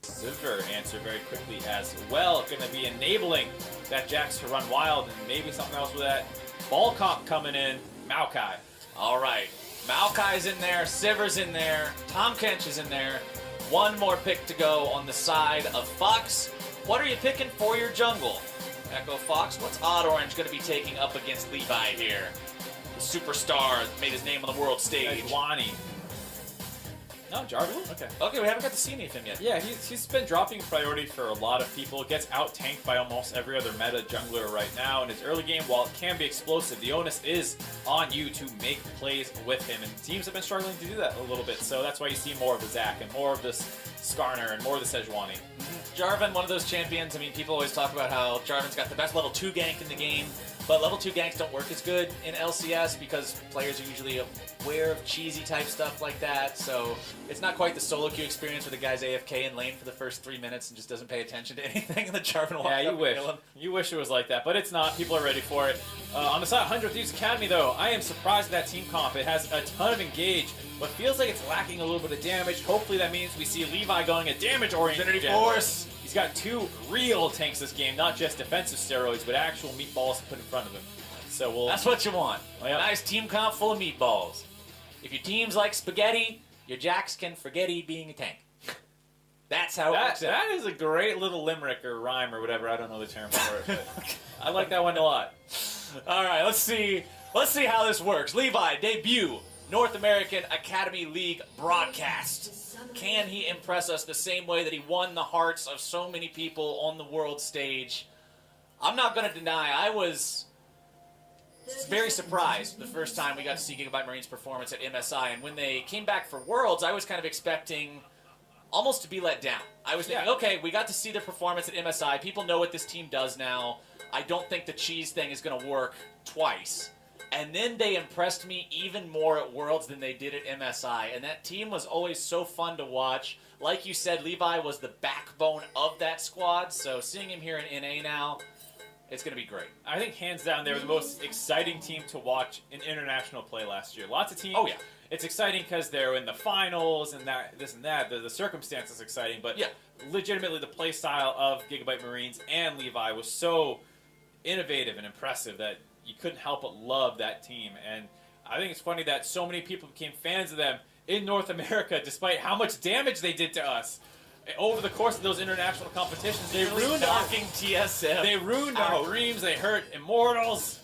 Ziver answer very quickly as well. Going to be enabling that Jax to run wild, and maybe something else with that. Ball comp coming in. Maokai. All right. Maokai's in there. Siver's in there. Tom Kench is in there. One more pick to go on the side of Fox. What are you picking for your jungle? Echo Fox, what's Odd Orange going to be taking up against Levi here? The superstar that made his name on the world stage. Wani. No, Jarvan. Okay. Okay, we haven't got to see any of him yet. Yeah, he's been dropping priority for a lot of people. Gets out-tanked by almost every other meta jungler right now. In his early game, while it can be explosive, the onus is on you to make plays with him. And teams have been struggling to do that a little bit. So that's why you see more of the Zac and more of this Skarner and more of the Sejuani. Jarvan, one of those champions. I mean, people always talk about how Jarvan's got the best level 2 gank in the game. But level 2 ganks don't work as good in LCS because players are usually aware of cheesy type stuff like that. So it's not quite the solo queue experience where the guy's AFK in lane for the first 3 minutes and just doesn't pay attention to anything and the Jarvan walks Yeah, you up wish. and kill him. You wish it was like that, but it's not. People are ready for it. On the side of 100 Thieves Academy, though, I am surprised at that team comp. It has a ton of engage, but feels like it's lacking a little bit of damage. Hopefully that means we see Levi going a damage-oriented Infinity Force. He's got 2 real tanks this game, not just defensive steroids, but actual meatballs to put in front of him. So we'll... That's what you want. Yep. A nice team comp full of meatballs. If your team's like spaghetti, your Jax can forgetty being a tank. That's how it works out. That is a great little limerick or rhyme or whatever. I don't know the term for it, but I like that one a lot. All right, let's see how this works. Levi, debut North American Academy League broadcast. Can he impress us the same way that he won the hearts of so many people on the world stage? I'm not going to deny I was very surprised the first time we got to see Gigabyte Marine's performance at MSI, and when they came back for Worlds, I was kind of expecting almost to be let down. I was thinking, okay, we got to see their performance at MSI. People know what this team does now. I don't think the cheese thing is going to work twice. And then they impressed me even more at Worlds than they did at MSI, and that team was always so fun to watch. Like you said, Levi was the backbone of that squad, so seeing him here in NA now, it's going to be great. I think hands down they were the most exciting team to watch in international play last year. Lots of teams. Oh, yeah. It's exciting because they're in the finals and this and that. The circumstance is exciting, but yeah, legitimately the play style of Gigabyte Marines and Levi was so innovative and impressive that you couldn't help but love that team. And I think it's funny that so many people became fans of them in North America despite how much damage they did to us. Over the course of those international competitions, they ruined TSM. They ruined our dreams. They hurt Immortals.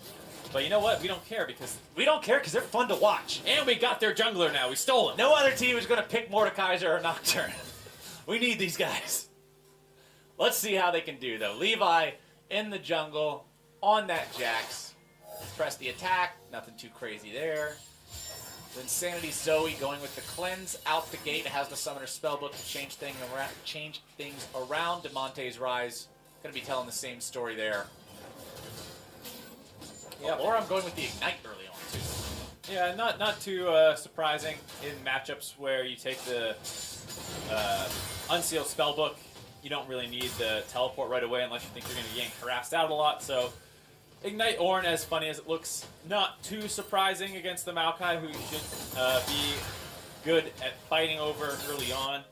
But you know what? We don't care because they're fun to watch. And we got their jungler now. We stole him. No other team is going to pick Mordekaiser or Nocturne. We need these guys. Let's see how they can do, though. Levi in the jungle on that Jax. Press the attack. Nothing too crazy there. Insanity Zoe going with the cleanse out the gate. It has the summoner spellbook to change things around. Demonte's Rise going to be telling the same story there. Yeah, or I'm going with the ignite early on too. Yeah, not too surprising in matchups where you take the unsealed spellbook. You don't really need the teleport right away unless you think you're going to be getting harassed out a lot. So. Ignite Ornn, as funny as it looks, not too surprising against the Maokai, who should be good at fighting over early on.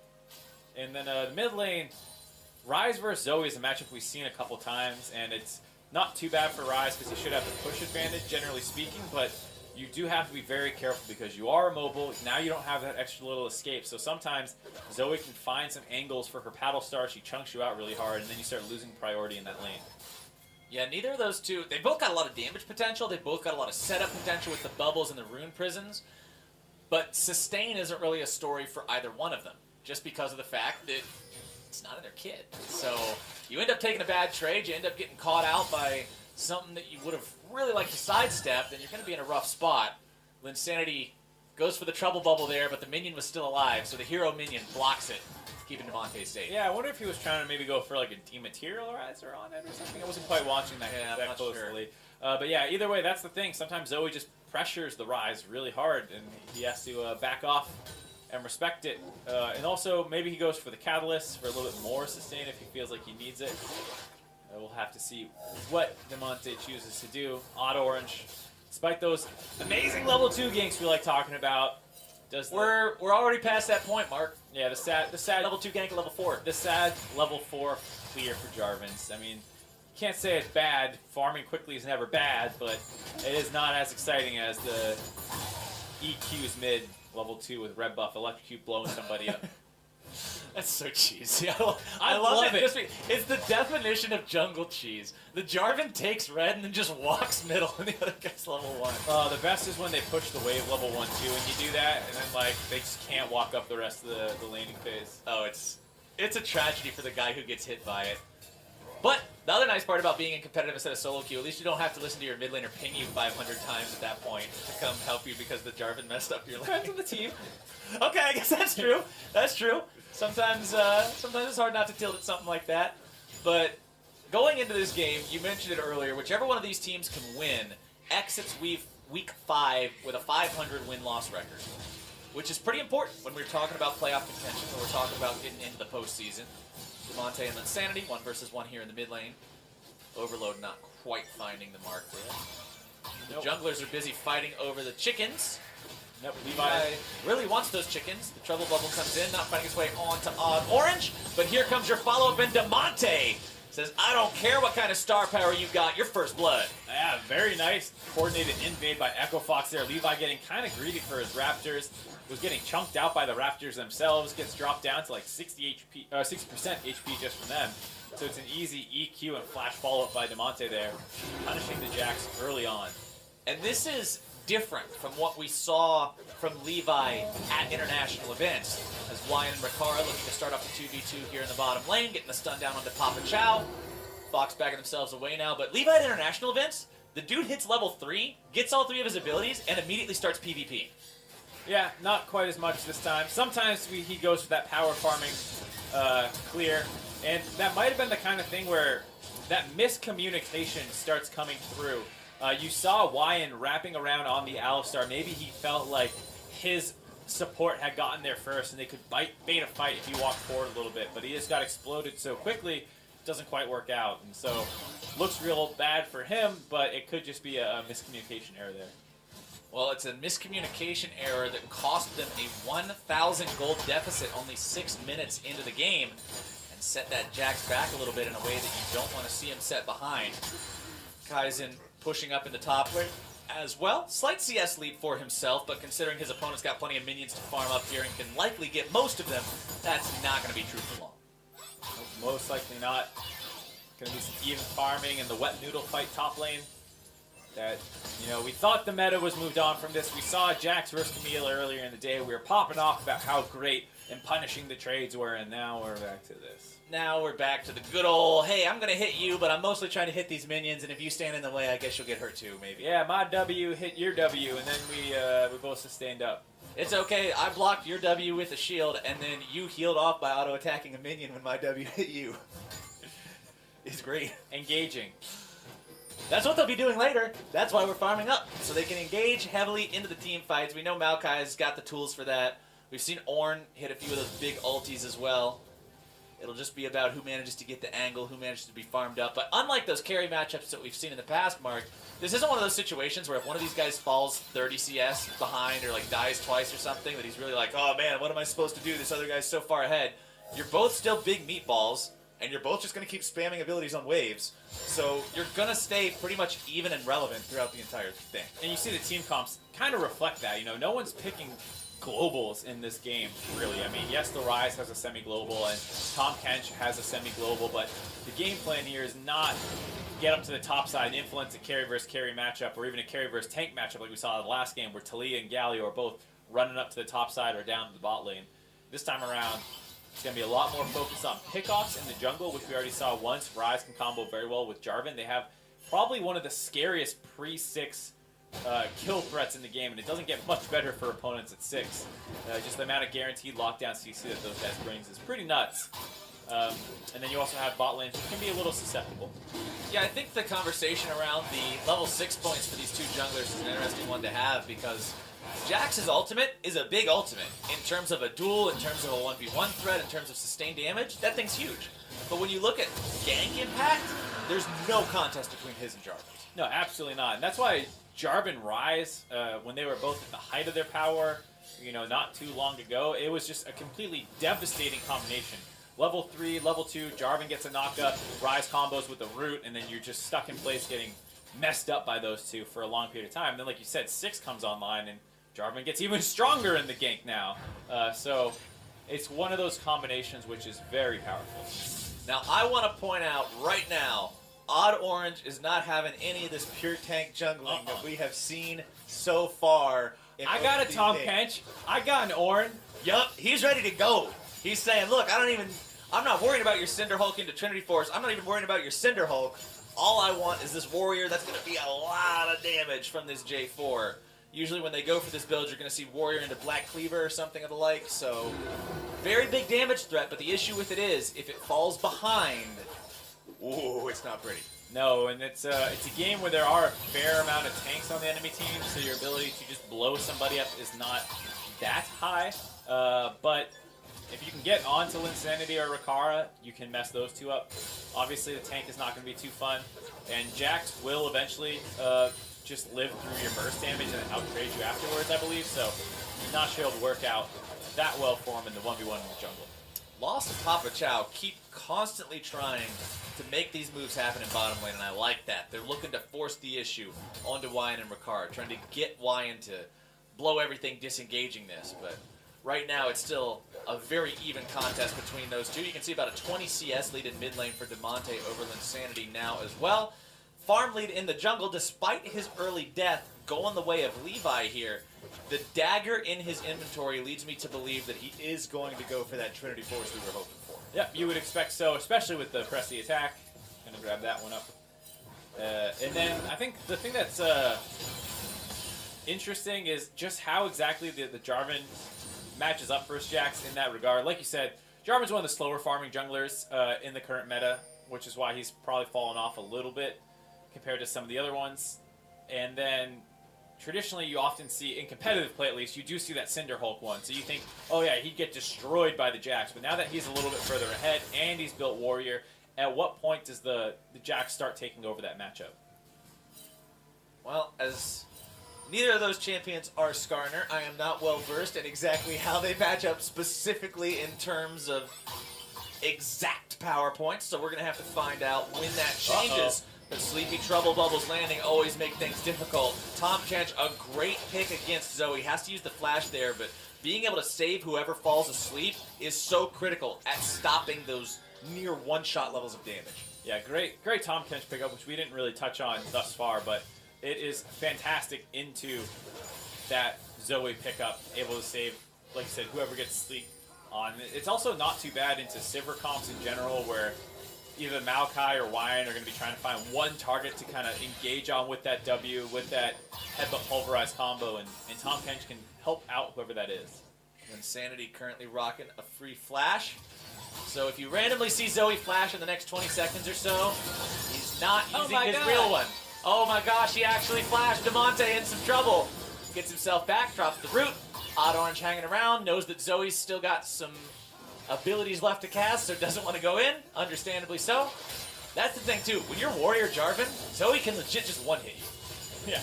And then the mid lane, Ryze versus Zoe is a matchup we've seen a couple times, and it's not too bad for Ryze because he should have the push advantage, generally speaking, but you do have to be very careful because you are immobile. Now you don't have that extra little escape, so sometimes Zoe can find some angles for her paddle star. She chunks you out really hard, and then you start losing priority in that lane. Yeah, neither of those two, they both got a lot of damage potential. They both got a lot of setup potential with the bubbles and the rune prisons. But sustain isn't really a story for either one of them, just because of the fact that it's not in their kit. So you end up taking a bad trade, you end up getting caught out by something that you would have really liked to sidestep, then you're going to be in a rough spot. Linsanity goes for the trouble bubble there, but the minion was still alive, so the hero minion blocks it, keeping Demonte safe. Yeah, I wonder if he was trying to maybe go for like a dematerializer on it or something. I wasn't quite watching that, that closely. Sure. But yeah, either way, that's the thing. Sometimes Zoe just pressures the Ryze really hard, and he has to back off and respect it. And also, maybe he goes for the Catalyst for a little bit more sustain if he feels like he needs it. We'll have to see what Demonte chooses to do. Odd Orange, despite those amazing level 2 ganks we like talking about, We're already past that point, Mark. Yeah, the sad Level 2 gank at level 4. The sad level 4 clear for Jarvan's. I mean, you can't say it's bad. Farming quickly is never bad, but it is not as exciting as the EQ's mid level 2 with red buff electrocute blowing somebody up. That's so cheesy. I love it. It's the definition of jungle cheese. The Jarvan takes red and then just walks middle, and the other guy's level 1. The best is when they push the wave level 1 too, and you do that, and then like they just can't walk up the rest of the laning phase. Oh, it's a tragedy for the guy who gets hit by it. But the other nice part about being in competitive instead of solo queue, at least you don't have to listen to your mid laner ping you 500 times at that point to come help you because the Jarvan messed up your lane. Depends on the team. Okay, I guess that's true. That's true. Sometimes it's hard not to tilt at something like that. But going into this game, you mentioned it earlier, whichever one of these teams can win exits week 5 with a 500 win-loss record, which is pretty important when we're talking about playoff contention, when we're talking about getting into the postseason. Demonte and Insanity, 1 versus 1 here in the mid lane. Overload not quite finding the mark there. The junglers are busy fighting over the chickens. Nope, Levi really wants those chickens. The trouble bubble comes in, not finding its way onto Odd Orange. But here comes your follow-up, and Demonte says, I don't care what kind of star power you got, you're first blood. Yeah, very nice coordinated invade by Echo Fox there. Levi getting kind of greedy for his Raptors. Was getting chunked out by the Raptors themselves. Gets dropped down to like 60% HP just from them. So it's an easy EQ and flash follow-up by Demonte there, punishing the Jax early on. And this is different from what we saw from Levi at international events, as Wyan and Ricard looking to start off the 2v2 here in the bottom lane, getting the stun down onto Papa Chow. Fox backing themselves away now, but Levi at international events, the dude hits level 3, gets all 3 of his abilities, and immediately starts PvP. Yeah, not quite as much this time. Sometimes he goes for that power farming clear, and that might have been the kind of thing where that miscommunication starts coming through. You saw Wyan wrapping around on the Alistar. Maybe he felt like his support had gotten there first and they could bait a fight if he walked forward a little bit, but he just got exploded so quickly, it doesn't quite work out. And so, looks real bad for him, but it could just be a miscommunication error there. Well, it's a miscommunication error that cost them a 1,000 gold deficit only 6 minutes into the game and set that Jax back a little bit in a way that you don't want to see him set behind. Kaizen pushing up in the top lane as well. Slight CS lead for himself, but considering his opponent's got plenty of minions to farm up here and can likely get most of them, that's not going to be true for long. Most likely not. Going to be some even farming in the wet noodle fight top lane. That, we thought the meta was moved on from this. We saw Jax versus Camille earlier in the day. We were popping off about how great and punishing the trades were, and now we're back to this. Now we're back to the good old, hey, I'm going to hit you, but I'm mostly trying to hit these minions, and if you stand in the way, I guess you'll get hurt too, maybe. Yeah, my W hit your W, and then we both sustained up. It's okay, I blocked your W with a shield, and then you healed off by auto-attacking a minion when my W hit you. It's great. Engaging. That's what they'll be doing later. That's why we're farming up, so they can engage heavily into the team fights. We know Maokai's got the tools for that. We've seen Ornn hit a few of those big ultis as well. It'll just be about who manages to get the angle, who manages to be farmed up. But unlike those carry matchups that we've seen in the past, Mark, this isn't one of those situations where if one of these guys falls 30 CS behind or like dies twice or something, that he's really like, oh man, what am I supposed to do? This other guy's so far ahead. You're both still big meatballs, and you're both just going to keep spamming abilities on waves. So you're going to stay pretty much even and relevant throughout the entire thing. And you see the team comps kind of reflect that. No one's picking globals in this game, really. I mean, yes, the Rise has a semi-global, and Tom Kench has a semi-global, but the game plan here is not get up to the top side and influence a carry versus carry matchup, or even a carry versus tank matchup like we saw in the last game, where Talia and Galio are both running up to the top side or down to the bot lane. This time around, it's going to be a lot more focused on pickoffs in the jungle, which we already saw once. Rise can combo very well with Jarvan. They have probably one of the scariest pre-6 kill threats in the game, and it doesn't get much better for opponents at 6. Just the amount of guaranteed lockdown CC that those guys brings is pretty nuts. And then you also have bot lanes, which can be a little susceptible. Yeah, I think the conversation around the level 6 points for these two junglers is an interesting one to have, because Jax's ultimate is a big ultimate. In terms of a duel, in terms of a 1v1 threat, in terms of sustained damage, that thing's huge. But when you look at gank impact, there's no contest between his and Jarvan's. No, absolutely not. And that's why Jarvan Rise, when they were both at the height of their power, not too long ago. It was just a completely devastating combination. Level 3, level 2, Jarvan gets a knockup, Rise combos with the root, and then you're just stuck in place getting messed up by those two for a long period of time. And then, like you said, 6 comes online, and Jarvan gets even stronger in the gank now. So it's one of those combinations which is very powerful. Now, I want to point out right now, Odd Orange is not having any of this pure tank jungling that we have seen so far. I got a Tom Kench. I got an Ornn. Yup, he's ready to go. He's saying, look, I'm not worried about your Cinder Hulk into Trinity Force. I'm not even worried about your Cinder Hulk. All I want is this warrior that's going to be a lot of damage from this J4. Usually when they go for this build, you're going to see warrior into Black Cleaver or something of the like. So, very big damage threat, but the issue with it is, if it falls behind, ooh, it's not pretty. No, and it's a game where there are a fair amount of tanks on the enemy team, so your ability to just blow somebody up is not that high. But if you can get onto Linsanity or Rakara, you can mess those two up. Obviously, the tank is not going to be too fun, and Jax will eventually just live through your burst damage and then outtrade you afterwards, I believe. So, not sure it'll work out that well for him in the 1v1 in the jungle. Lost and Papa Chow keep constantly trying to make these moves happen in bottom lane, and I like that. They're looking to force the issue onto Wyan and Ricard, trying to get Wyan to blow everything, disengaging this. But right now, it's still a very even contest between those two. You can see about a 20 CS lead in mid lane for Demonte over Linsanity now as well. Farm lead in the jungle, despite his early death, going the way of Levi here. The dagger in his inventory leads me to believe that he is going to go for that Trinity Force we were hoping for. Yep, you would expect so, especially with the press the attack. Gonna grab that one up. And then I think the thing that's interesting is just how exactly the Jarvan matches up versus Jax in that regard. Like you said, Jarvan's one of the slower farming junglers in the current meta, which is why he's probably fallen off a little bit compared to some of the other ones. And then traditionally, you often see, in competitive play at least, you do see that Cinder Hulk one. So you think, oh yeah, he'd get destroyed by the Jax. But now that he's a little bit further ahead and he's built Warrior, at what point does the Jax start taking over that matchup? Well, as neither of those champions are Skarner, I am not well versed in exactly how they match up specifically in terms of exact power points. So we're going to have to find out when that changes. But Sleepy Trouble Bubbles landing always make things difficult. Tom Kench, a great pick against Zoe. Has to use the flash there, but being able to save whoever falls asleep is so critical at stopping those near one-shot levels of damage. Yeah, great Tom Kench pickup, which we didn't really touch on thus far, but it is fantastic into that Zoe pickup, able to save, like I said, whoever gets sleep on. It's also not too bad into Sivir comps in general, where either Maokai or Wyan are going to be trying to find one target to kind of engage on with that W, with that Headbutt Pulverize combo, and Tom Kench can help out whoever that is. Insanity currently rocking a free flash. So if you randomly see Zoe flash in the next 20 seconds or so, he's not using his real one. Oh my gosh, he actually flashed. Demonte in some trouble. Gets himself back, drops the root. Odd Orange hanging around, knows that Zoe's still got some abilities left to cast, so doesn't want to go in, understandably so. That's the thing too, when you're Warrior Jarvan, Zoe can legit just one-hit you. Yeah.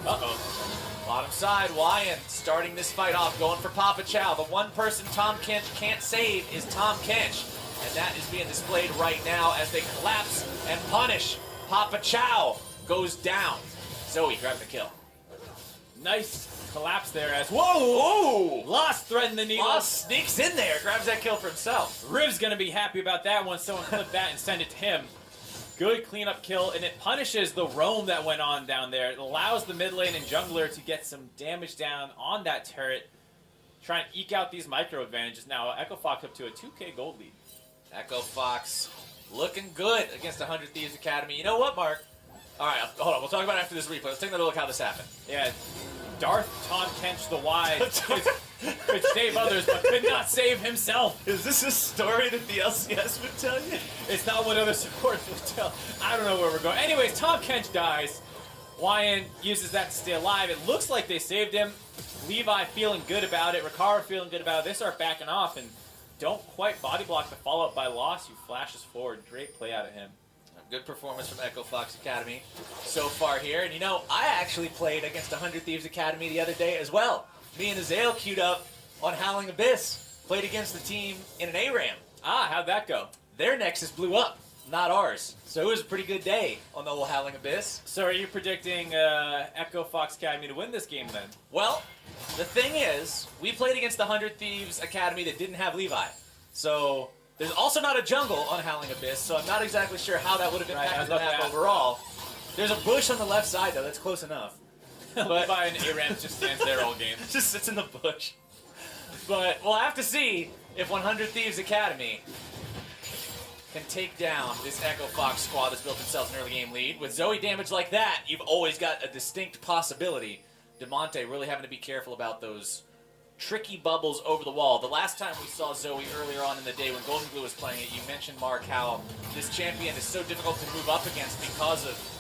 Uh-oh. Bottom side, Wyan starting this fight off, going for Papa Chow. The one person Tom Kench can't save is Tom Kench, and that is being displayed right now as they collapse and punish. Papa Chow goes down. Zoe grabbed the kill. Nice collapse there as, whoa! Lost threading the needle. Lost sneaks in there, grabs that kill for himself. Riv's going to be happy about that one. Someone clip that and send it to him. Good cleanup kill, and it punishes the roam that went on down there. It allows the mid lane and jungler to get some damage down on that turret, trying to eke out these micro advantages. Now, Echo Fox up to a 2K gold lead. Echo Fox looking good against 100 Thieves Academy. You know what, Mark? All right, hold on. We'll talk about it after this replay. Let's take another look how this happened. Yeah, Darth Tom Kench the Wise could save others, but could not save himself. Is this a story that the LCS would tell you? It's not what other supporters would tell. I don't know where we're going. Anyways, Tom Kench dies. Wyan uses that to stay alive. It looks like they saved him. Levi feeling good about it. Ricard feeling good about it. They start backing off and don't quite body block the follow-up by Loss, who flashes forward. Great play out of him. Good performance from Echo Fox Academy so far here. And you know, I actually played against 100 Thieves Academy the other day as well. me and Azael queued up on Howling Abyss. Played against the team in an ARAM. Ah, how'd that go? Their Nexus blew up, not ours. So it was a pretty good day on the old Howling Abyss. So are you predicting Echo Fox Academy to win this game then? Well, the thing is, we played against the 100 Thieves Academy that didn't have Levi. So there's also not a jungle on Howling Abyss, so I'm not exactly sure how that would have impacted the map overall. There's a bush on the left side, though. That's close enough. But Levi and ARAM just stands there all game. just sits in the bush. But we'll have to see if 100 Thieves Academy can take down this Echo Fox squad that's built themselves an early game lead. With Zoe damage like that, you've always got a distinct possibility. DeMonte really having to be careful about those tricky bubbles over the wall. The last time we saw Zoe earlier on in the day when Golden Glue was playing it, you mentioned, Mark, how this champion is so difficult to move up against because of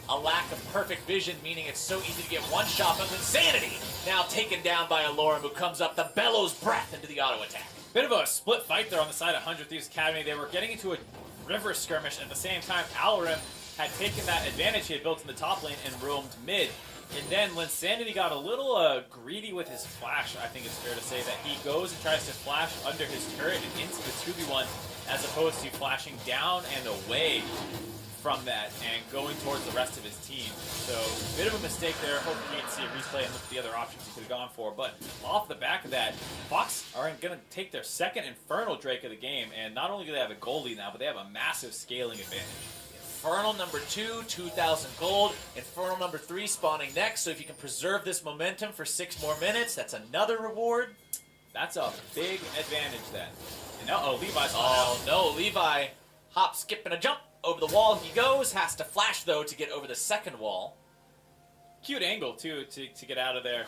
a lack of perfect vision, meaning it's so easy to get one shot of Insanity. Now taken down by Alorum, who comes up the bellows breath into the auto attack. Bit of a split fight there on the side of 100 Thieves Academy. They were getting into a river skirmish, and at the same time, Alorum had taken that advantage he had built in the top lane and roamed mid. And then Linsanity got a little greedy with his flash, I think it's fair to say, that he goes and tries to flash under his turret and into the 2v1, as opposed to flashing down and away from that and going towards the rest of his team. So, bit of a mistake there. Hopefully you can see a replay and look at the other options he could have gone for. But off the back of that, Fox are going to take their second Infernal Drake of the game, and not only do they have a gold lead now, but they have a massive scaling advantage. Infernal number 2, 2,000 gold. Infernal number 3 spawning next, so if you can preserve this momentum for 6 more minutes, that's another reward. That's a big advantage then. And Levi's on Oh, out. no, Levi hop, skip, and a jump. Over the wall he goes, has to flash, though, to get over the second wall. Cute angle, too, to get out of there.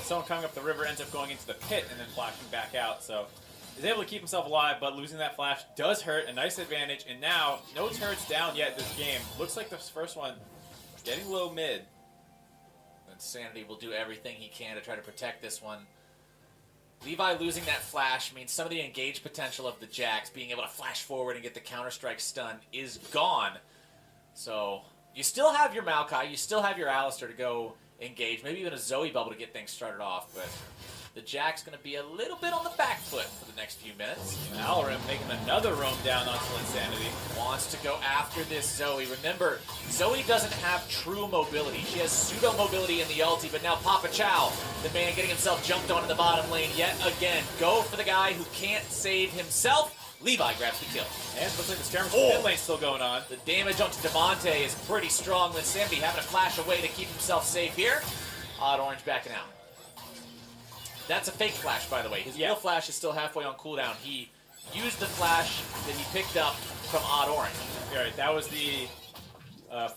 Someone coming up the river ends up going into the pit and then flashing back out, so he's able to keep himself alive, but losing that flash does hurt. A nice advantage, and now no turrets down yet this game. Looks like this first one getting low mid. Insanity will do everything he can to try to protect this one. Levi losing that flash means some of the engage potential of the Jax, being able to flash forward and get the Counter-Strike stun, is gone. So, you still have your Maokai, you still have your Alistar to go engage, maybe even a Zoe bubble to get things started off, but the Jack's going to be a little bit on the back foot for the next few minutes. Alorum making another roam down onto Insanity. Wants to go after this Zoe. Remember, Zoe doesn't have true mobility. She has pseudo-mobility in the ulti, but now Papa Chow, the man getting himself jumped onto the bottom lane yet again. Go for the guy who can't save himself. Levi grabs the kill. And looks like the skirmish mid lane still going on. The damage onto DeMonte is pretty strong. Linsanity having to flash away to keep himself safe here. Odd Orange backing out. That's a fake flash, by the way. His real flash is still halfway on cooldown. He used the flash that he picked up from Odd Orange. All right, that was the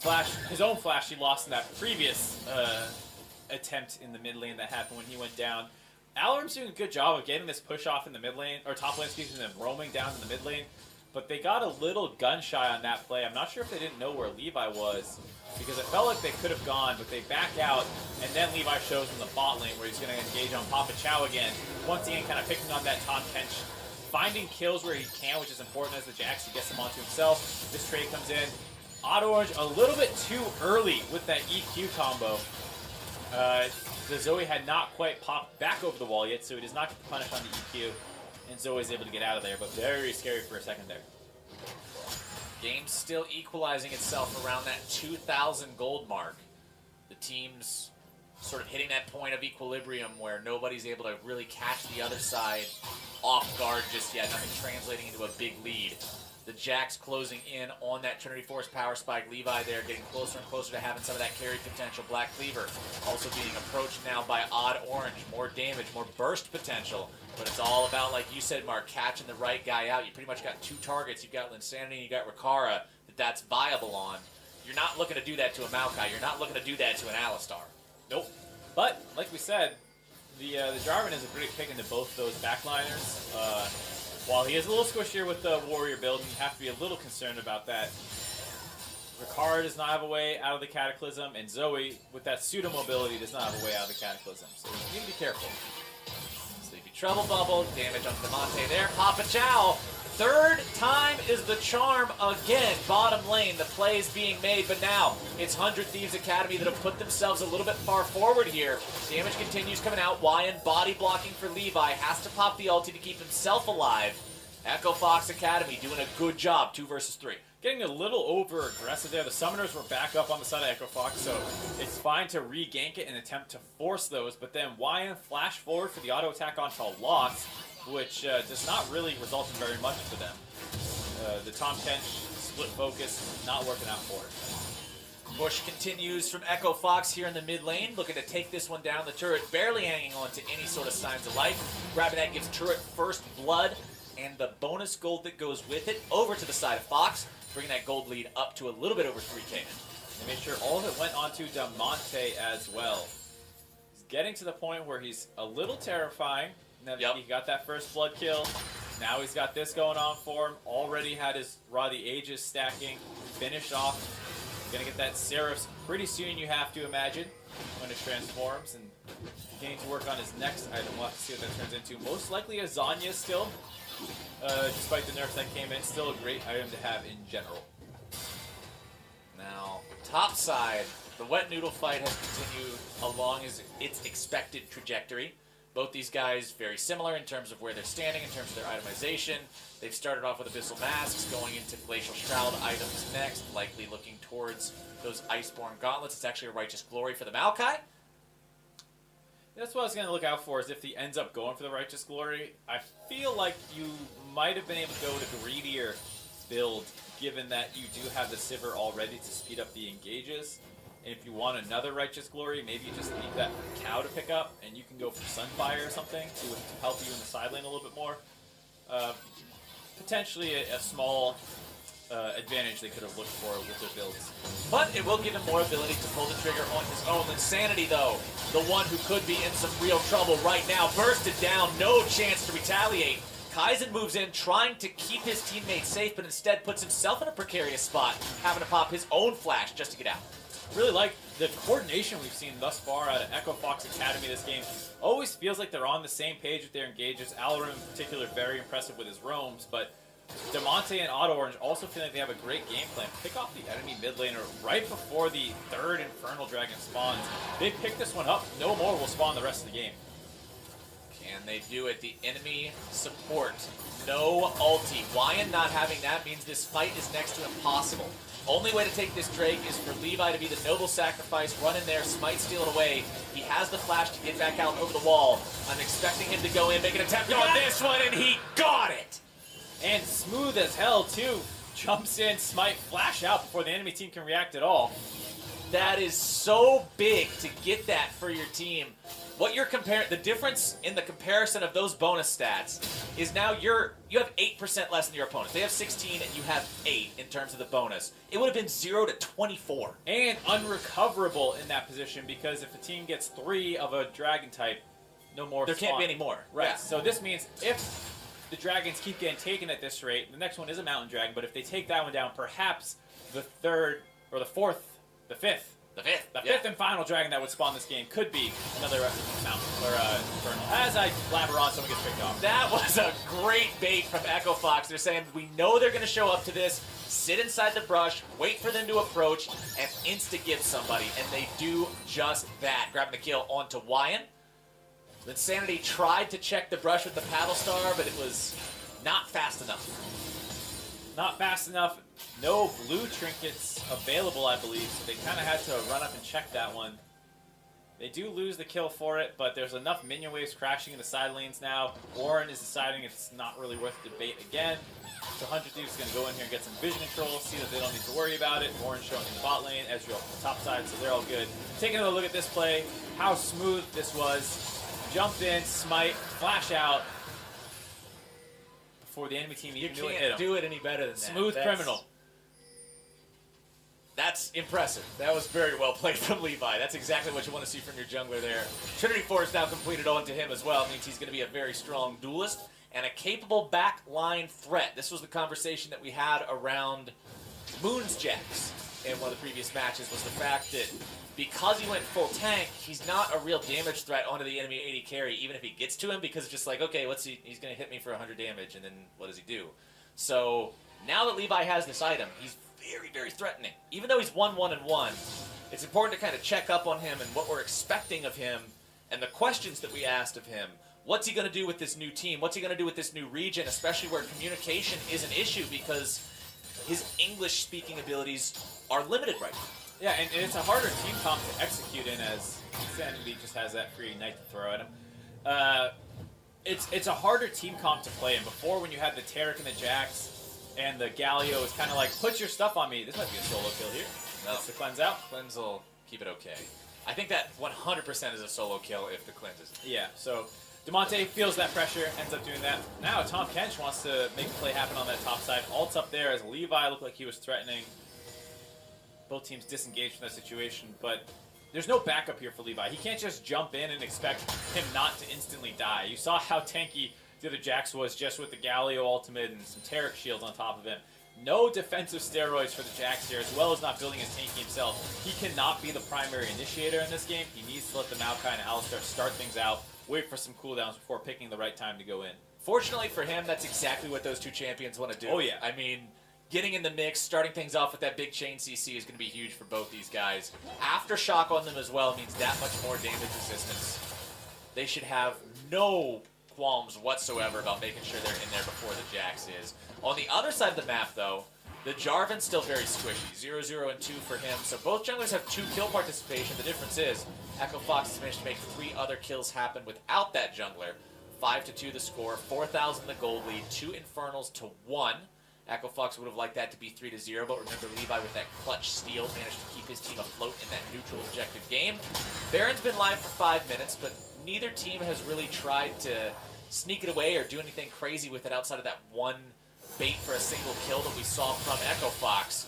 flash, his own flash he lost in that previous attempt in the mid lane that happened when he went down. Alorum's doing a good job of getting this push off in the mid lane, or top lane, excuse me, and then roaming down in the mid lane. But they got a little gun shy on that play. I'm not sure if they didn't know where Levi was, because it felt like they could have gone, but they back out, and then Levi shows in the bot lane where he's going to engage on Papa Chow again. Once again, kind of picking on that top bench, finding kills where he can, which is important as the Jax. He gets them onto himself. This trade comes in. Odd Orange a little bit too early with that EQ combo. The Zoe had not quite popped back over the wall yet, so he does not get punished on the EQ. And Zoe's able to get out of there, but very scary for a second there. Game's still equalizing itself around that 2,000 gold mark. The team's sort of hitting that point of equilibrium where nobody's able to really catch the other side off guard just yet. Nothing translating into a big lead. The Jax closing in on that Trinity Force power spike. Levi there getting closer and closer to having some of that carry potential. Black Cleaver also being approached now by Odd Orange. More damage, more burst potential. But it's all about, like you said, Mark, catching the right guy out. You pretty much got 2 targets. You've got Linsanity and you got Rikara that's viable on. You're not looking to do that to a Maokai. You're not looking to do that to an Alistar. Nope. But, like we said, the Jarvan is a great pick into both those backliners. While he is a little squishier with the Warrior build, you have to be a little concerned about that. Ricard does not have a way out of the Cataclysm, and Zoe, with that pseudo-mobility, does not have a way out of the Cataclysm. So you need to be careful. Sleepy Trouble Bubble, damage on DeMonte there. Papa Chow Third time is the charm again. Bottom lane, the play is being made, but now it's 100 Thieves Academy that have put themselves a little bit far forward here. Damage continues coming out. Wyan body blocking for Levi. Has to pop the ulti to keep himself alive. Echo Fox Academy doing a good job, 2 versus 3. Getting a little over aggressive there. The summoners were back up on the side of Echo Fox, so it's fine to re-gank it and attempt to force those, but then Wyan flash forward for the auto attack onto Lost, which does not really result in very much for them. The Tom Kench split focus not working out for it. Push continues from Echo Fox here in the mid lane, looking to take this one down. The turret barely hanging on to any sort of signs of life. Grabbing that gives turret first blood and the bonus gold that goes with it over to the side of Fox, bringing that gold lead up to a little bit over 3K. They made sure all of it went onto Damonte as well. He's getting to the point where he's a little terrifying. Now that he got that first blood kill, now he's got this going on for him. Already had his Raw the Ages stacking, finished off. Gonna get that Seraphs pretty soon, you have to imagine, when it transforms, and beginning to work on his next item. We'll have to see what that turns into. Most likely a Zanya still, despite the nerfs that came in. Still a great item to have in general. Now, top side, the wet noodle fight has continued along its expected trajectory. Both these guys very similar in terms of where they're standing, in terms of their itemization. They've started off with Abyssal Masks, going into Glacial Shroud items next, likely looking towards those Iceborne Gauntlets. It's actually a Righteous Glory for the Maokai. That's what I was going to look out for, is if he ends up going for the Righteous Glory. I feel like you might have been able to go with a greedier build, given that you do have the Sivir already to speed up the engages. And if you want another Righteous Glory, maybe you just leave that for Cow to pick up, and you can go for Sunfire or something to help you in the side lane a little bit more. Potentially a small advantage they could have looked for with their builds. But it will give him more ability to pull the trigger on his own. Insanity, though, the one who could be in some real trouble right now, bursted down, no chance to retaliate. Kaizen moves in, trying to keep his teammates safe, but instead puts himself in a precarious spot, having to pop his own flash just to get out. Really like the coordination we've seen thus far out of Echo Fox Academy this game. Always feels like they're on the same page with their engages. Alarum in particular, very impressive with his roams, but Damonte and Auto Orange also feel like they have a great game plan. Pick off the enemy mid laner right before the third Infernal Dragon spawns. They pick this one up, no more will spawn the rest of the game. Can they do it? The enemy support, no ulti. Wyan not having that means this fight is next to impossible. Only way to take this Drake is for Levi to be the noble sacrifice, run in there, smite, steal it away. He has the flash to get back out over the wall. I'm expecting him to go in, make an attempt on this one, and he got it! And smooth as hell, too. Jumps in, smite, flash out before the enemy team can react at all. That is so big to get that for your team. What you're comparing, the difference in the comparison of those bonus stats is now you have 8% less than your opponents. They have 16 and you have 8 in terms of the bonus. It would have been 0 to 24. And unrecoverable in that position, because if a team gets 3 of a dragon type, no more There can't be any more. Right, Yeah. so this means if the dragons keep getting taken at this rate, the next one is a mountain dragon, but if they take that one down, perhaps the third, or the fourth, the fifth, The fifth. the fifth and final dragon that would spawn this game could be another mountain, or infernal. As I blabber on, someone gets picked off. That was a great bait from Echo Fox. They're saying, we know they're going to show up to this, sit inside the brush, wait for them to approach, and insta-give somebody. And they do just that. Grabbing the kill onto Wyan. Insanity tried to check the brush with the Paddle Star, but it was not fast enough. Not fast enough. No blue trinkets available, I believe, so they kind of had to run up and check that one. They do lose the kill for it, but there's enough minion waves crashing in the side lanes now. Warren is deciding it's not really worth the debate again. So 100 Thieves is going to go in here and get some vision control, see that they don't need to worry about it. Warren showing in the bot lane, Ezreal on the top side, so they're all good. Taking another look at this play, how smooth this was. Jumped in, smite, flash out before the enemy team even knew it hit him. You can't do it any better than that. Smooth criminal. That's impressive. That was very well played from Levi. That's exactly what you want to see from your jungler there. Trinity Force now completed onto him as well. It means he's going to be a very strong duelist and a capable backline threat. This was the conversation that we had around Moon's Jax in one of the previous matches, was the fact that because he went full tank, he's not a real damage threat onto the enemy AD carry, even if he gets to him, because it's just like, okay, he's going to hit me for 100 damage, and then what does he do? So now that Levi has this item, he's very, very threatening. Even though he's 1-1-1, it's important to kind of check up on him and what we're expecting of him and the questions that we asked of him. What's he going to do with this new team? What's he going to do with this new region, especially where communication is an issue because his English-speaking abilities are limited right now. Yeah, and it's a harder team comp to execute in as Sanity just has that free Ignite to throw at him. It's a harder team comp to play in. Before, when you had the Tarek and the Jax and the Galio, is kind of like, put your stuff on me. This might be a solo kill here. No. That's the cleanse out. Cleanse will keep it okay. I think that 100% is a solo kill if the cleanse is. Yeah, so Demonte feels that pressure, ends up doing that. Now Tom Kench wants to make a play happen on that top side. Ult's up there as Levi looked like he was threatening. Both teams disengaged from that situation, but there's no backup here for Levi. He can't just jump in and expect him not to instantly die. You saw how tanky the other Jax was just with the Galio ultimate and some Tarek shields on top of him. No defensive steroids for the Jax here, as well as not building his tanky himself. He cannot be the primary initiator in this game. He needs to let the Maokai and Alistar start things out, wait for some cooldowns before picking the right time to go in. Fortunately for him, that's exactly what those two champions want to do. Oh, yeah. I mean, getting in the mix, starting things off with that big chain CC is going to be huge for both these guys. Aftershock on them as well means that much more damage resistance. They should have no qualms whatsoever about making sure they're in there before the Jax is. On the other side of the map, though, the Jarvan's still very squishy. 0, 0, and 2 for him. So both junglers have 2 kill participation. The difference is Echo Fox has managed to make 3 other kills happen without that jungler. 5-2 the score, 4,000 the gold lead, 2 Infernals to 1. Echo Fox would have liked that to be 3-0, but remember Levi with that clutch steal managed to keep his team afloat in that neutral objective game. Baron's been live for 5 minutes, but neither team has really tried to sneak it away or do anything crazy with it outside of that one bait for a single kill that we saw from Echo Fox.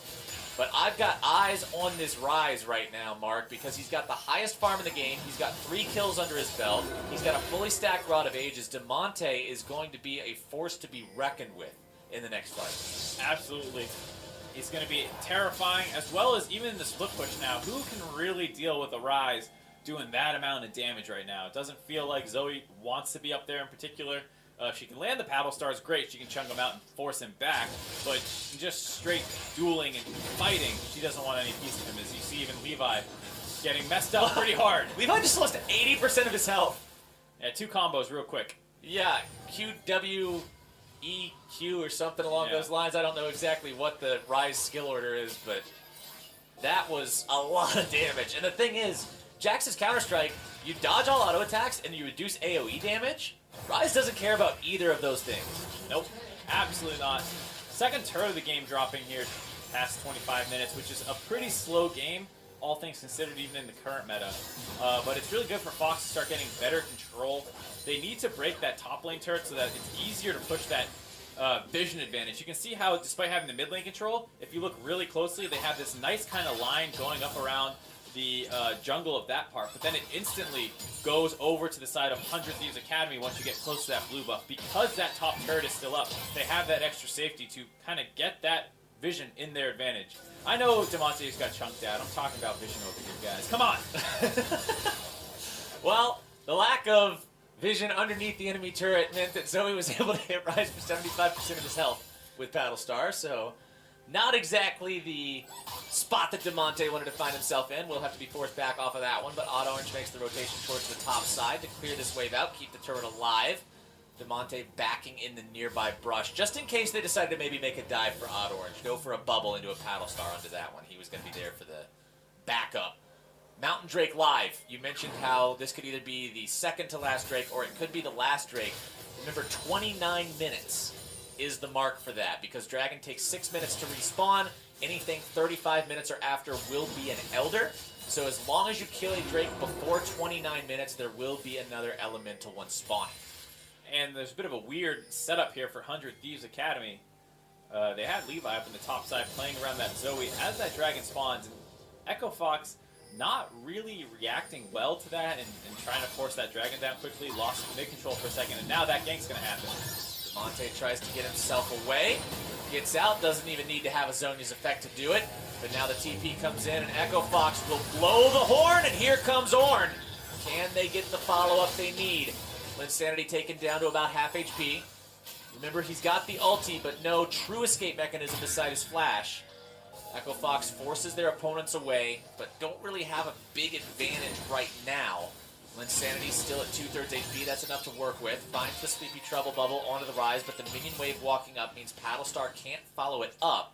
But I've got eyes on this Rise right now, Mark, because he's got the highest farm in the game. He's got 3 kills under his belt. He's got a fully stacked Rod of Ages. Demonte is going to be a force to be reckoned with in the next fight. Absolutely. He's going to be terrifying, as well as even in the split push now. Who can really deal with a Rise doing that amount of damage right now? It doesn't feel like Zoe wants to be up there in particular. If she can land the paddle stars, great. She can chunk him out and force him back. But just straight dueling and fighting, she doesn't want any piece of him. As you see, even Levi getting messed up pretty hard. Levi just lost 80% of his health. Yeah, 2 combos real quick. Yeah, QW. EQ or something along those lines. I don't know exactly what the Rise skill order is, but that was a lot of damage. And the thing is, Jax's Counter-Strike, you dodge all auto attacks and you reduce AoE damage. Rise doesn't care about either of those things. Nope, absolutely not. Second turret of the game dropping here past 25 minutes, which is a pretty slow game, all things considered, even in the current meta. But it's really good for Fox to start getting better control. They need to break that top lane turret so that it's easier to push that vision advantage. You can see how, despite having the mid lane control, if you look really closely, they have this nice kind of line going up around the jungle of that part, but then it instantly goes over to the side of 100 Thieves Academy once you get close to that blue buff. Because that top turret is still up, they have that extra safety to kind of get that vision in their advantage. I know Demonte's got chunked out. I'm talking about vision over here, guys. Come on! Well, the lack of vision underneath the enemy turret meant that Zoe was able to hit Rise for 75% of his health with Battlestar, so not exactly the spot that Demonte wanted to find himself in. We'll have to be forced back off of that one, but Odd Orange makes the rotation towards the top side to clear this wave out, keep the turret alive. Demonte backing in the nearby brush, just in case they decided to maybe make a dive for Odd Orange, go for a bubble into a Paddle Star onto that one. He was going to be there for the backup. Mountain Drake live. You mentioned how this could either be the second to last Drake or it could be the last Drake. Remember, 29 minutes is the mark for that because Dragon takes 6 minutes to respawn. Anything 35 minutes or after will be an Elder. So as long as you kill a Drake before 29 minutes, there will be another Elemental one spawning. And there's a bit of a weird setup here for 100 Thieves Academy. They had Levi up in the top side playing around that Zoe as that dragon spawns. And Echo Fox not really reacting well to that and trying to force that dragon down quickly. Lost mid control for a second, and now that gank's going to happen. Demonte tries to get himself away. Gets out, doesn't even need to have a Zhonya's effect to do it. But now the TP comes in, and Echo Fox will blow the horn, and here comes Ornn. Can they get the follow-up they need? Linsanity taken down to about half HP. Remember, he's got the ulti, but no true escape mechanism beside his flash. Echo Fox forces their opponents away, but don't really have a big advantage right now. Linsanity's still at 2/3 HP, that's enough to work with. Finds the Sleepy Trouble Bubble onto the rise, but the minion wave walking up means Paddlestar can't follow it up.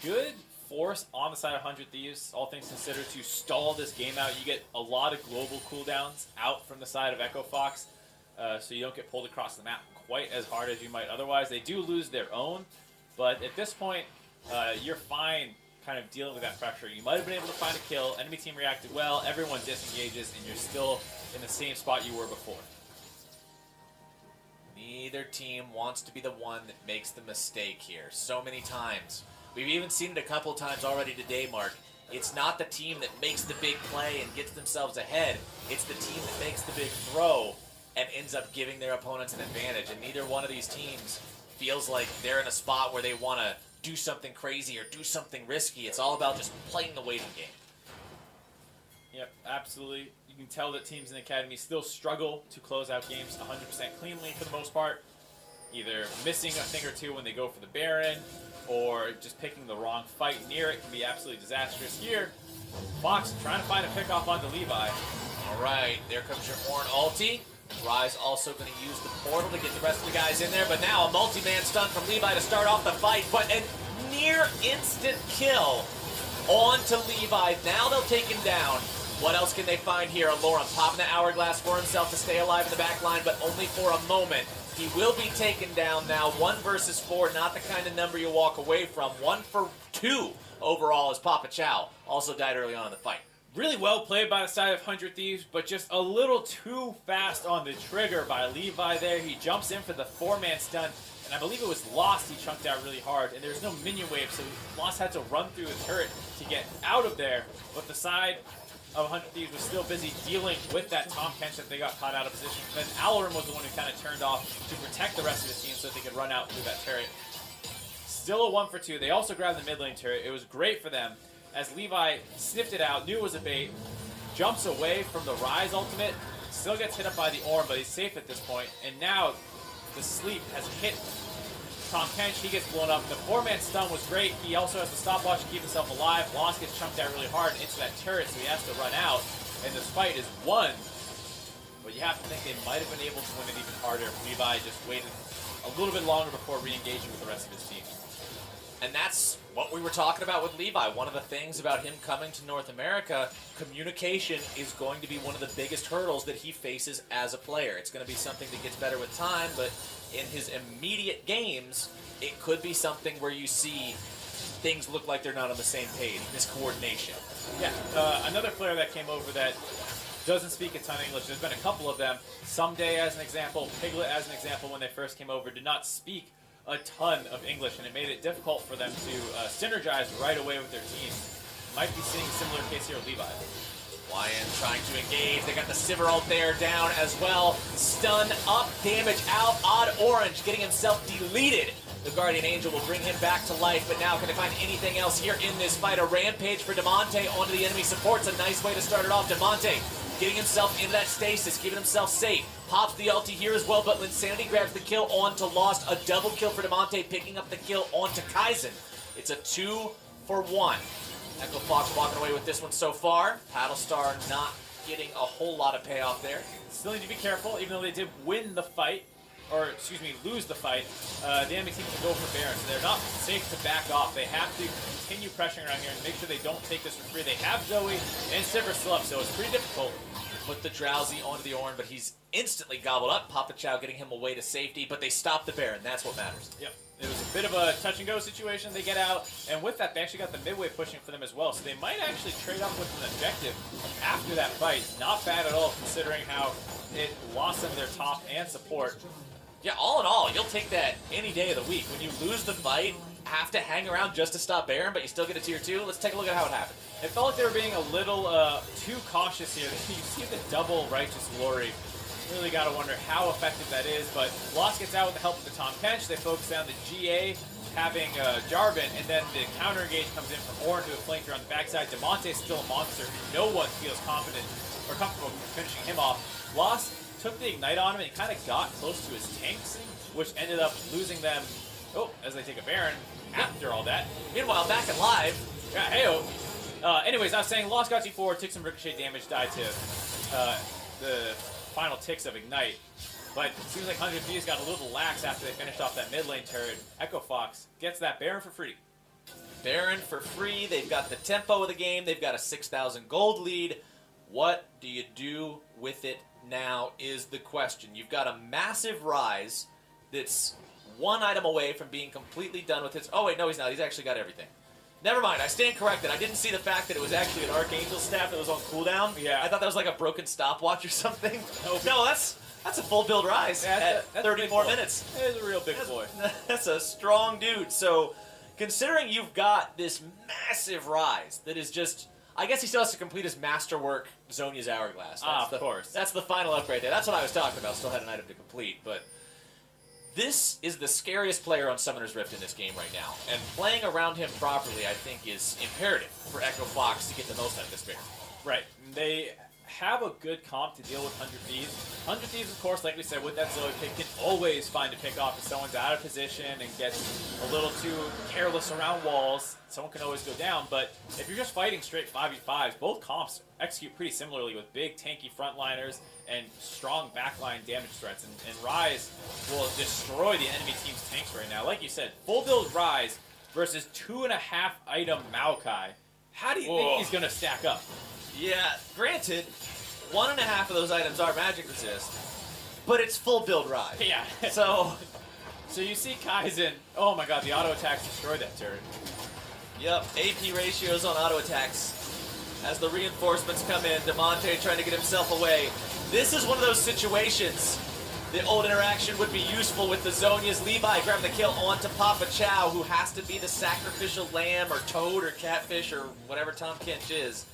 Good force on the side of 100 Thieves, all things considered, to stall this game out. You get a lot of global cooldowns out from the side of Echo Fox, so you don't get pulled across the map quite as hard as you might otherwise. They do lose their own, but at this point, you're fine kind of dealing with that pressure. You might have been able to find a kill, enemy team reacted well, everyone disengages, and you're still in the same spot you were before. Neither team wants to be the one that makes the mistake here. So many times. We've even seen it a couple times already today, Mark. It's not the team that makes the big play and gets themselves ahead. It's the team that makes the big throw and ends up giving their opponents an advantage. And neither one of these teams feels like they're in a spot where they want to do something crazy or do something risky. It's all about just playing the waiting game. Yep, absolutely. You can tell that teams in the Academy still struggle to close out games 100% cleanly for the most part. Either missing a thing or two when they go for the Baron, or just picking the wrong fight near it can be absolutely disastrous. Here, Fox trying to find a pick off onto Levi. All right, there comes your Ornn ulti. Rise also going to use the portal to get the rest of the guys in there, but now a multi-man stun from Levi to start off the fight, but a near instant kill onto Levi. Now they'll take him down. What else can they find here? Aloran popping the hourglass for himself to stay alive in the back line, but only for a moment. He will be taken down now. 1 versus 4, not the kind of number you walk away from. 1 for 2 overall as Papa Chow also died early on in the fight. Really well played by the side of 100 Thieves, but just a little too fast on the trigger by Levi there. He jumps in for the 4-man stun, and I believe it was Lost he chunked out really hard, and there's no minion wave, so Lost had to run through the turret to get out of there, but the side of 100 Thieves was still busy dealing with that Tahm Kench that they got caught out of position. Then Aloran was the one who kind of turned off to protect the rest of the team so that they could run out through that turret. Still a 1 for 2. They also grabbed the mid lane turret. It was great for them as Levi sniffed it out, knew it was a bait, jumps away from the Rise ultimate, still gets hit up by the Ornn, but he's safe at this point. And now the sleep has hit Tahm Kench. He gets blown up. The 4-man stun was great. He also has the stopwatch to keep himself alive. Lost gets chunked out really hard into that turret, so he has to run out. And this fight is won. But you have to think they might have been able to win it even harder if Levi just waited a little bit longer before re-engaging with the rest of his team. And that's what we were talking about with Levi. One of the things about him coming to North America, communication is going to be one of the biggest hurdles that he faces as a player. It's going to be something that gets better with time, but in his immediate games, it could be something where you see things look like they're not on the same page, miscoordination. Yeah, another player that came over that doesn't speak a ton of English, there's been a couple of them. Someday as an example, Piglet as an example, when they first came over, did not speak a ton of English, and it made it difficult for them to synergize right away with their team. Might be seeing a similar case here with Levi. Lion trying to engage. They got the Sivir ult there down as well. Stun up, damage out. Odd Orange getting himself deleted. The Guardian Angel will bring him back to life, but now can they find anything else here in this fight? A rampage for Damonte onto the enemy support's a nice way to start it off. Damonte getting himself into that stasis, keeping himself safe. Pops the ulti here as well, but Linsanity grabs the kill onto Lost. A double kill for Damonte, picking up the kill onto Kaizen. It's a 2 for 1. Echo Fox walking away with this one so far. Paddlestar not getting a whole lot of payoff there. Still need to be careful, even though they did win the fight, or excuse me, lose the fight. The enemy team can go for Baron, so they're not safe to back off. They have to continue pressuring around here and make sure they don't take this for free. They have Zoe and Sivir still up, so it's pretty difficult. Put the Drowsy onto the Ornn, but he's instantly gobbled up. Papa Chow getting him away to safety, but they stop the Baron. That's what matters. Yep. It was a bit of a touch-and-go situation. They get out, and with that, they actually got the midway pushing for them as well, so they might actually trade up with an objective after that fight. Not bad at all, considering how it lost them their top and support. Yeah, all in all, you'll take that any day of the week. When you lose the fight, have to hang around just to stop Baron, but you still get a tier 2. Let's take a look at how it happened. It felt like they were being a little too cautious here. You see the double Righteous Glory. Really got to wonder how effective that is, but Lost gets out with the help of the Tahm Kench. They focus down the GA, having Jarvan, and then the counter engage comes in from Ornn to a flanker on the backside. Damonte is still a monster who no one feels confident or comfortable finishing him off. Lost took the Ignite on him and he kind of got close to his tank which ended up losing them, as they take a Baron after all that. Meanwhile, back in live. Yeah, heyo. Anyways, I was saying, Lost got you 4, took some ricochet damage, died to the final ticks of Ignite. But it seems like 100 Thieves got a little lax after they finished off that mid lane turret. Echo Fox gets that Baron for free. Baron for free. They've got the tempo of the game. They've got a 6,000 gold lead. What do you do with it now is the question. You've got a massive Rise that's one item away from being completely done with his... Oh, wait, no, he's not. He's actually got everything. Never mind. I stand corrected. I didn't see the fact that it was actually an Archangel staff that was on cooldown. Yeah. I thought that was like a broken stopwatch or something. No, that's a full build Rise at 34 minutes. That is a real big boy. That's a strong dude. So, considering you've got this massive Rise that is just... I guess he still has to complete his masterwork, Zhonya's Hourglass. Of course. That's the final upgrade there. That's what I was talking about. Still had an item to complete, but... This is the scariest player on Summoner's Rift in this game right now, and playing around him properly, I think, is imperative for Echo Fox to get the most out of this Baron. Right. They have a good comp to deal with 100 Thieves. 100 Thieves, of course, like we said, with that Zoe pick, can always find a pick off if someone's out of position and gets a little too careless around walls. Someone can always go down, but if you're just fighting straight 5v5s, both comps execute pretty similarly with big, tanky frontliners and strong backline damage threats. And Rise will destroy the enemy team's tanks right now. Like you said, full build Rise versus 2.5 item Maokai. How do you think he's going to stack up? Yeah, granted, 1.5 of those items are magic resist, but it's full build Rise. Yeah. So you see Kaizen. Oh my god, the auto attacks destroyed that turret. Yep, AP ratios on auto attacks. As the reinforcements come in, Demonte trying to get himself away. This is one of those situations. The old interaction would be useful with the Zhonya's Levi grabbing the kill onto Papa Chow, who has to be the sacrificial lamb or toad or catfish or whatever Tom Kench is.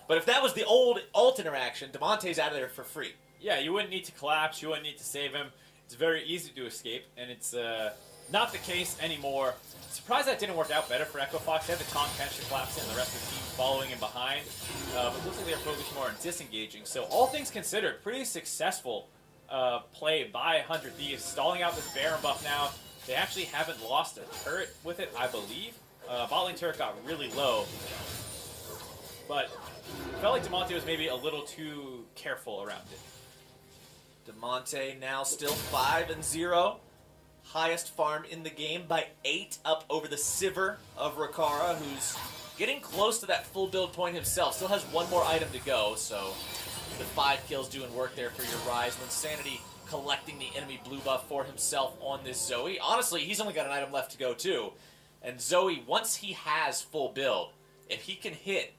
But if that was the old ult interaction, Demonte's out of there for free. Yeah, you wouldn't need to collapse. You wouldn't need to save him. It's very easy to escape, and it's not the case anymore. Surprised that didn't work out better for Echo Fox. They had the Tom Kench to collapse in, the rest of the team following him behind. But it looks like they're focused more on disengaging. So all things considered, pretty successful play by 100 Thieves, stalling out this Baron buff now. They actually haven't lost a turret with it, I believe. Bot lane turret got really low. But I felt like Demonte was maybe a little too careful around it. Demonte now still 5-0. Highest farm in the game by 8, up over the Sivir of Rakara, who's getting close to that full build point himself. Still has one more item to go, so the 5 kills doing work there for your Rise. Linsanity collecting the enemy blue buff for himself on this Zoe. Honestly, he's only got an item left to go too. And Zoe, once he has full build, if he can hit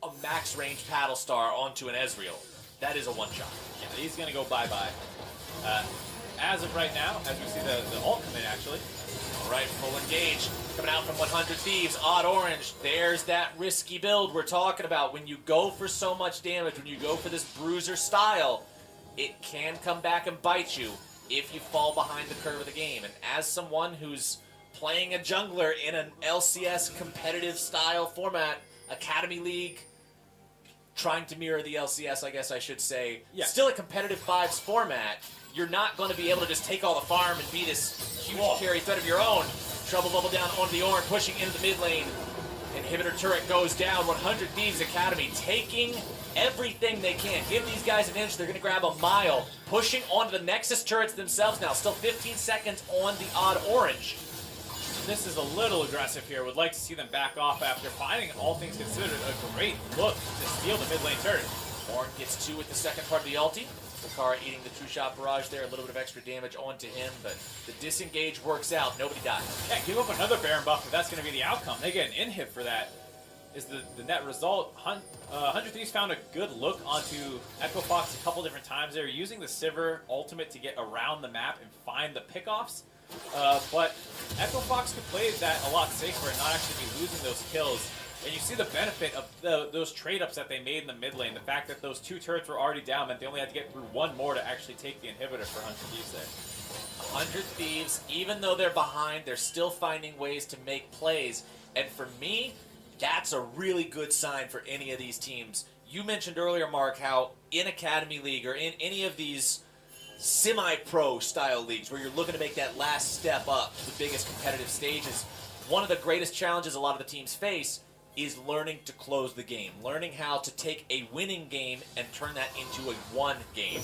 a max range paddle star onto an Ezreal, that is a one-shot. Yeah, he's going to go bye-bye. As of right now, as we see the ult come in, actually. All right, full engage. Coming out from 100 Thieves, odd orange. There's that risky build we're talking about. When you go for so much damage, when you go for this bruiser style, it can come back and bite you if you fall behind the curve of the game. And as someone who's playing a jungler in an LCS competitive style format, Academy League, trying to mirror the LCS, I guess I should say, still a competitive 5s format, you're not going to be able to just take all the farm and be this huge carry threat of your own. Trouble bubble down onto the Ornn, pushing into the mid lane. Inhibitor turret goes down. 100 Thieves Academy taking everything they can. Give these guys an inch, they're going to grab a mile. Pushing onto the Nexus turrets themselves now. Still 15 seconds on the odd orange. This is a little aggressive here. Would like to see them back off after finding, all things considered, a great look to steal the mid lane turret. Ornn gets 2 with the second part of the ulti. Zakara eating the True Shot Barrage there, a little bit of extra damage onto him, but the disengage works out. Nobody dies. Yeah, give up another Baron buff if that's going to be the outcome. They get an inhib for that. Is the net result. 100 Thieves found a good look onto Echo Fox a couple different times. They're using the Sivir ultimate to get around the map and find the pickoffs. But Echo Fox could play that a lot safer and not actually be losing those kills. And you see the benefit of those trade-ups that they made in the mid lane. The fact that those 2 turrets were already down meant they only had to get through 1 more to actually take the inhibitor for 100 Thieves there. 100 Thieves, even though they're behind, they're still finding ways to make plays. And for me, that's a really good sign for any of these teams. You mentioned earlier, Mark, how in Academy League or in any of these semi-pro style leagues where you're looking to make that last step up to the biggest competitive stages, one of the greatest challenges a lot of the teams face is learning to close the game, learning how to take a winning game and turn that into a won game.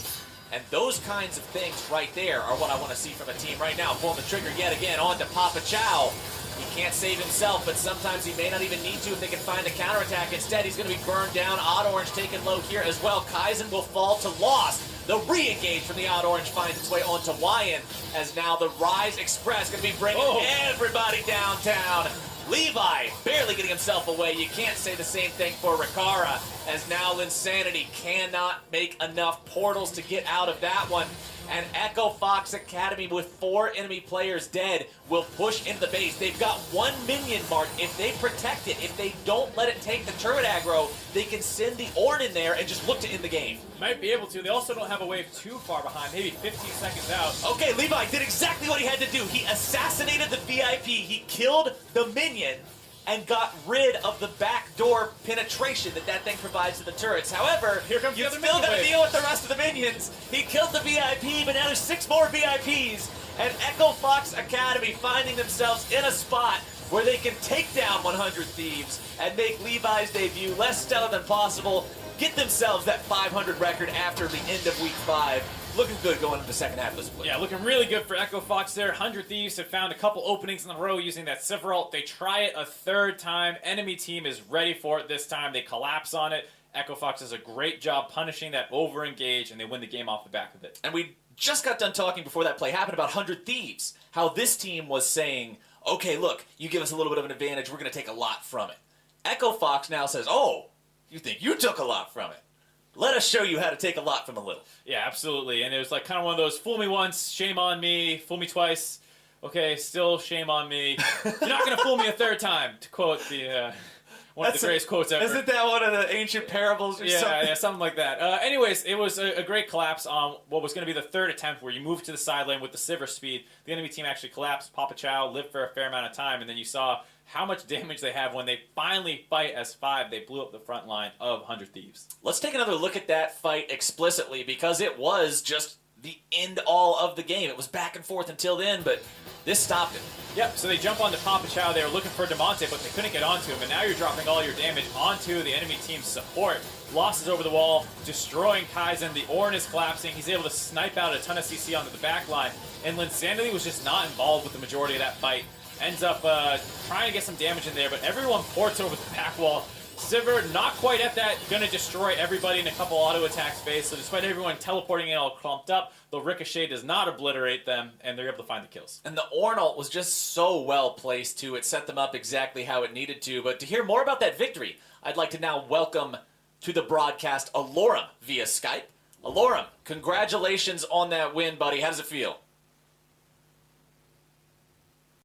And those kinds of things right there are what I want to see from a team right now. Pulling the trigger yet again on to Papa Chow. He can't save himself, but sometimes he may not even need to if they can find a counterattack. Instead, he's going to be burned down. Odd Orange taken low here as well. Kaizen will fall to loss. The re-engage from the Odd Orange finds its way onto Wyan, as now the Rise Express going to be bringing everybody downtown. Levi barely getting himself away. You can't say the same thing for Rikara, as now Linsanity cannot make enough portals to get out of that one. And Echo Fox Academy, with 4 enemy players dead, will push into the base. They've got 1 minion mark. If they protect it, if they don't let it take the turret aggro, they can send the Ornn in there and just look to end the game. Might be able to. They also don't have a wave too far behind, maybe 15 seconds out. Okay, Levi did exactly what he had to do. He assassinated the VIP. He killed the minion and got rid of the backdoor penetration that thing provides to the turrets. However, here comes you still got to deal with the rest of the minions. He killed the VIP, but now there's 6 more VIPs. And Echo Fox Academy finding themselves in a spot where they can take down 100 Thieves and make Levi's debut less stellar than possible, get themselves that 500 record after the end of Week 5. Looking good going into the second half of this play. Yeah, looking really good for Echo Fox there. 100 Thieves have found a couple openings in a row using that Sivir ult. They try it a 3rd time. Enemy team is ready for it this time. They collapse on it. Echo Fox does a great job punishing that over-engage, and they win the game off the back of it. And we just got done talking before that play happened about 100 Thieves. How this team was saying, okay, look, you give us a little bit of an advantage. We're going to take a lot from it. Echo Fox now says, oh, you think you took a lot from it? Let us show you how to take a lot from a little. Yeah, absolutely. And it was like kind of one of those, fool me once, shame on me, fool me twice. Okay, still shame on me. You're not going to fool me a 3rd time, to quote the one of the greatest quotes ever. Isn't that one of the ancient parables or something? Yeah, something like that. Anyways, it was a great collapse on what was going to be the 3rd attempt where you moved to the side lane with the Sivir speed. The enemy team actually collapsed. Papa Chow lived for a fair amount of time, and then you saw how much damage they have when they finally fight as 5. They blew up the front line of 100 Thieves. Let's take another look at that fight explicitly, because it was just the end all of the game. It was back and forth until then, but this stopped it. Yep, so they jump onto Papa Chow. They were looking for Demonte, but they couldn't get onto him, and now you're dropping all your damage onto the enemy team's support. Losses over the wall, destroying Kaizen. The Ornn is collapsing. He's able to snipe out a ton of CC onto the back line, and Linsanity was just not involved with the majority of that fight. Ends up trying to get some damage in there, but everyone ports over the back wall. Sivir not quite at that, going to destroy everybody in a couple auto attack space, so despite everyone teleporting in all clumped up, the Ricochet does not obliterate them, and they're able to find the kills. And the Ornn ult was just so well placed, too. It set them up exactly how it needed to. But to hear more about that victory, I'd like to now welcome to the broadcast Alorum via Skype. Alorum, congratulations on that win, buddy. How does it feel?